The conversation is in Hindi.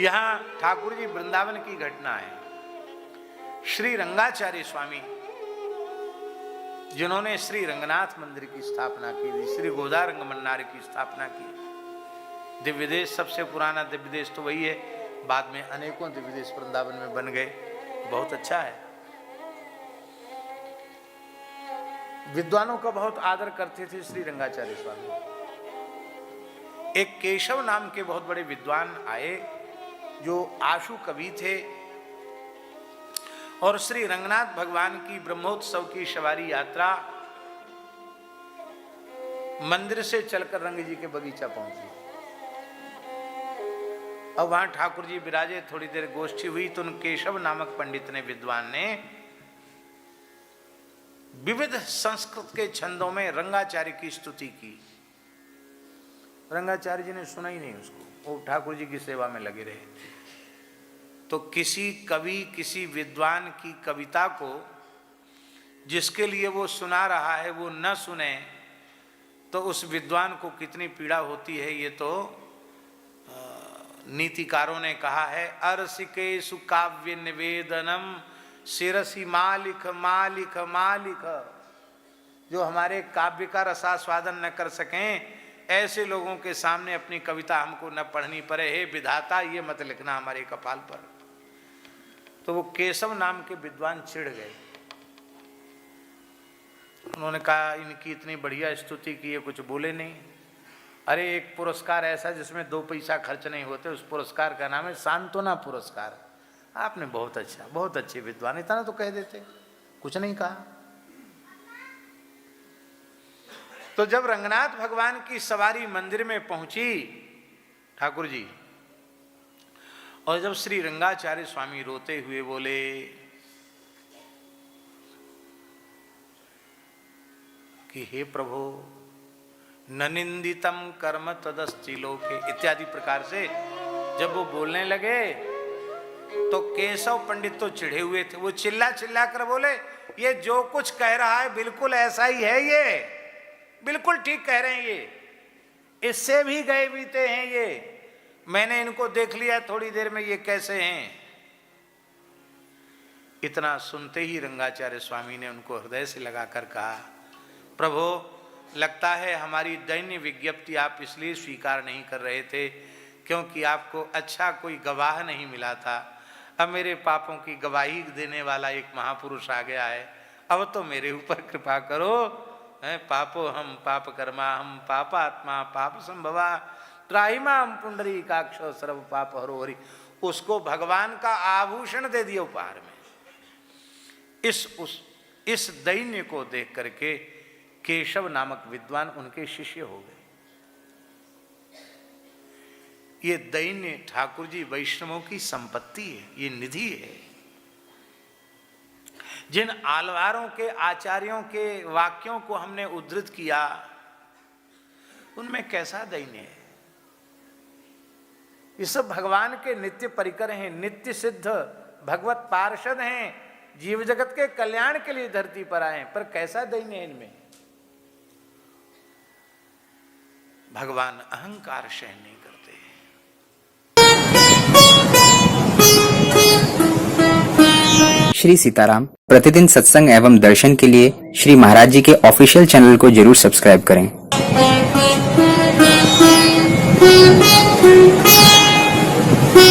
यहां ठाकुर जी वृंदावन की घटना है। श्री रंगाचार्य स्वामी जिन्होंने श्री रंगनाथ मंदिर की स्थापना की थी, श्री गोदारंग मन्नार की स्थापना की। दिव्य देश सबसे पुराना दिव्य देश तो वही है, बाद में अनेकों दिव्य देश वृंदावन में बन गए, बहुत अच्छा है। विद्वानों का बहुत आदर करते थे श्री रंगाचार्य स्वामी। एक केशव नाम के बहुत बड़े विद्वान आए जो आशु कवि थे, और श्री रंगनाथ भगवान की ब्रह्मोत्सव की सवारी यात्रा मंदिर से चलकर रंग जी के बगीचा पहुंची। अब वहां ठाकुर जी विराजे, थोड़ी देर गोष्ठी हुई तो उन केशव नामक पंडित ने, विद्वान ने, विविध संस्कृत के छंदों में रंगाचार्य की स्तुति की। रंगाचार्य जी ने सुना ही नहीं उसको, वो ठाकुर जी की सेवा में लगे रहे। तो किसी कवि, किसी विद्वान की कविता को जिसके लिए वो सुना रहा है वो न सुने तो उस विद्वान को कितनी पीड़ा होती है। ये तो नीतिकारों ने कहा है, अरसिकेषु काव्य निवेदनम शिरसी मालिक मालिक मालिक। जो हमारे काव्य का रसास्वादन न कर सकें, ऐसे लोगों के सामने अपनी कविता हमको न पढ़नी पड़े। हे विधाता, ये मत लिखना हमारे कपाल पर। तो वो केशव नाम के विद्वान चिढ़ गए। उन्होंने कहा, इनकी इतनी बढ़िया स्तुति की, ये कुछ बोले नहीं। अरे एक पुरस्कार ऐसा जिसमें 2 पैसा खर्च नहीं होते, उस पुरस्कार का नाम है सांत्वना पुरस्कार। आपने बहुत अच्छा, बहुत अच्छे विद्वान, इतना तो कह देते, कुछ नहीं कहा। तो जब रंगनाथ भगवान की सवारी मंदिर में पहुंची ठाकुर जी, और जब श्री रंगाचार्य स्वामी रोते हुए बोले कि हे प्रभु, न निंदितम कर्म तदस्ति लोके, इत्यादि प्रकार से जब वो बोलने लगे तो केशव पंडित तो चिढ़े हुए थे। वो चिल्ला चिल्ला कर बोले, ये जो कुछ कह रहा है बिल्कुल ऐसा ही है, ये बिल्कुल ठीक कह रहे हैं, ये इससे भी गए बीते हैं, ये मैंने इनको देख लिया थोड़ी देर में, ये कैसे हैं। इतना सुनते ही रंगाचार्य स्वामी ने उनको हृदय से लगाकर कहा, प्रभु, लगता है हमारी दैन्य विज्ञप्ति आप इसलिए स्वीकार नहीं कर रहे थे क्योंकि आपको अच्छा कोई गवाह नहीं मिला था। अब मेरे पापों की गवाही देने वाला एक महापुरुष आ गया है, अब तो मेरे ऊपर कृपा करो। पापो हम पाप कर्मा हम पापात्मा पाप संभवा त्राहिमाम पुंडरीकाक्षो सर्व पाप हरो हरि। उसको भगवान का आभूषण दे दिया उपहार में। इस दैन्य को देख करके केशव नामक विद्वान उनके शिष्य हो गए। ये दैन्य ठाकुर जी वैष्णवों की संपत्ति है, ये निधि है। जिन आलवारों के आचार्यों के वाक्यों को हमने उद्धृत किया, उनमें कैसा दैन्य है। ये सब भगवान के नित्य परिकर हैं, नित्य सिद्ध भगवत पार्षद हैं, जीव जगत के कल्याण के लिए धरती पर आए, पर कैसा दैन्य है इनमें। भगवान अहंकार सहन नहीं करते। श्री सीताराम प्रतिदिन सत्संग एवं दर्शन के लिए श्री महाराज जी के ऑफिशियल चैनल को जरूर सब्सक्राइब करें।